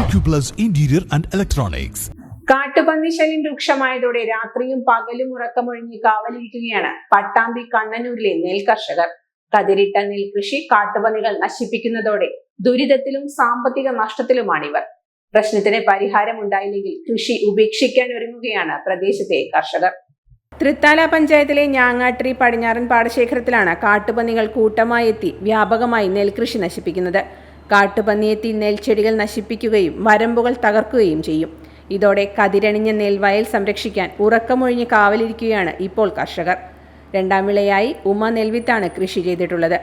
Acuplus Interior and Electronics. കാട്ടുപന്നി ശല്യം രൂക്ഷമായതോടെ രാത്രിയും പകലും ഉറക്കമൊഴിഞ്ഞ് കാവലിരിക്കുകയാണ് പട്ടാമ്പി കണ്ണനൂരിലെ നെൽ കർഷകർ. കതിരിട്ട നെൽകൃഷി കാട്ടുപന്നികൾ നശിപ്പിക്കുന്നതോടെ ദുരിതത്തിലും സാമ്പത്തിക നഷ്ടത്തിലുമാണിവർ. പ്രശ്നത്തിന് പരിഹാരമുണ്ടായില്ലെങ്കിൽ കൃഷി ഉപേക്ഷിക്കാൻ ഒരുങ്ങുകയാണ് പ്രദേശത്തെ കർഷകർ. തൃത്താല പഞ്ചായത്തിലെ ഞാങ്ങാട്രി പടിഞ്ഞാറൻ പാടശേഖരത്തിലാണ് കാട്ടുപന്നികൾ കൂട്ടമായി എത്തി വ്യാപകമായി നെൽകൃഷി നശിപ്പിക്കുന്നത്. കാട്ടുപന്നിയെത്തി നെൽച്ചെടികൾ നശിപ്പിക്കുകയും വരമ്പുകൾ തകർക്കുകയും ചെയ്യും. ഇതോടെ കതിരണിഞ്ഞ നെൽവയൽ സംരക്ഷിക്കാൻ ഉറക്കമൊഴിഞ്ഞ് കാവലിരിക്കുകയാണ് ഇപ്പോൾ കർഷകർ. രണ്ടാം വിളയായി ഉമ നെൽവിത്താണ് കൃഷി ചെയ്തിട്ടുള്ളത്.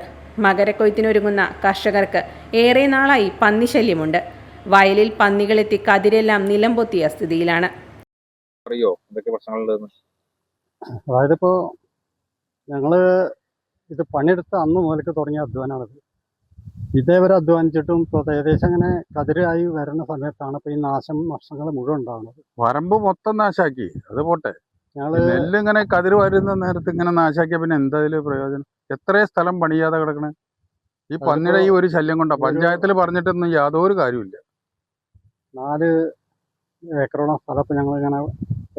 മകരക്കൊയ്ത്തിനൊരുങ്ങുന്ന കർഷകർക്ക് ഏറെ നാളായി പന്നിശല്യമുണ്ട്. വയലിൽ പന്നികളെത്തി കതിരെല്ലാം നിലംപൊത്തിയ സ്ഥിതിയിലാണ്. അതായത് ഇപ്പോൾ ഞങ്ങള് ഇത് പണിയെടുത്ത അന്ന് മുതൽക്ക് തുടങ്ങിയ അധ്വാനമാണത്. ഇതേവരെ അധ്വാനിച്ചിട്ടും ഇപ്പോൾ ഏകദേശം അങ്ങനെ കതിരായി വരുന്ന സമയത്താണ് ഇപ്പോൾ ഈ നഷ്ടങ്ങൾ മുഴുവൻ ഉണ്ടാകുന്നത്. വരമ്പ് മൊത്തം നാശാക്കി, അത് പോട്ടെ, നെല്ല് ഇങ്ങനെ കതിര് വരുന്ന നേരത്ത് ഇങ്ങനെ നാശാക്കിയ പിന്നെ എന്തായാലും പ്രയോജനം? എത്രയും സ്ഥലം പണിയാതെ കിടക്കണേ ഈ പന്നിയുടെ ഈ ഒരു ശല്യം കൊണ്ടാ. പഞ്ചായത്തിൽ പറഞ്ഞിട്ടൊന്നും യാതൊരു കാര്യമില്ല. 4 ഏക്കറോളം സ്ഥലം ഇപ്പോൾ ഞങ്ങളിങ്ങനെ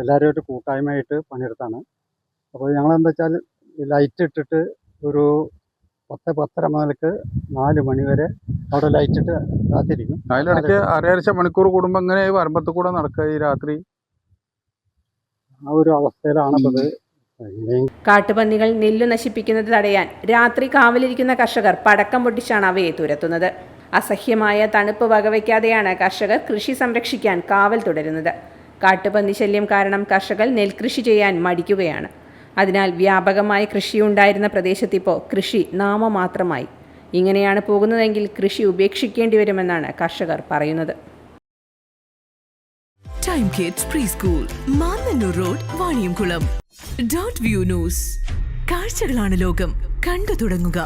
എല്ലാവരുമായിട്ട് കൂട്ടായ്മയായിട്ട് പണിയെടുത്താണ്. അപ്പോൾ ഞങ്ങളെന്താ വെച്ചാൽ ലൈറ്റ് ഇട്ടിട്ട് ഒരു 10-10:30 മുതൽക്ക് 4 മണി വരെ അവിടെ ലൈറ്റ് ഇട്ട് കാത്തിരിക്കും. അതിലിടയ്ക്ക് അരയരച്ച മണിക്കൂർ കൂടുമ്പോൾ ഇങ്ങനെ വരമ്പത്ത് കൂടെ നടക്കുക ഈ രാത്രി. ആ ഒരു അവസ്ഥയിലാണത്. കാട്ടുപന്നികൾ നെല്ലു നശിപ്പിക്കുന്നത് തടയാൻ രാത്രി കാവലിരിക്കുന്ന കർഷകർ പടക്കം പൊട്ടിച്ചാണ് അവയെ തുരത്തുന്നത്. അസഹ്യമായ തണുപ്പ് വകവയ്ക്കാതെയാണ് കർഷകർ കൃഷി സംരക്ഷിക്കാൻ കാവൽ തുടരുന്നത്. കാട്ടുപന്നി ശല്യം കാരണം കർഷകർ നെൽകൃഷി ചെയ്യാൻ മടിക്കുകയാണ്. അതിനാൽ വ്യാപകമായ കൃഷിയുണ്ടായിരുന്ന പ്രദേശത്തിപ്പോൾ കൃഷി നാമമാത്രമായി. ഇങ്ങനെയാണ് പോകുന്നതെങ്കിൽ കൃഷി ഉപേക്ഷിക്കേണ്ടി വരുമെന്നാണ് കർഷകർ പറയുന്നത്. Time kids pre school, Mannannur road, Vaniyamkulam. .view news. കാഴ്ചകളാണ് ലോകം, കണ്ടു തുടങ്ങുക.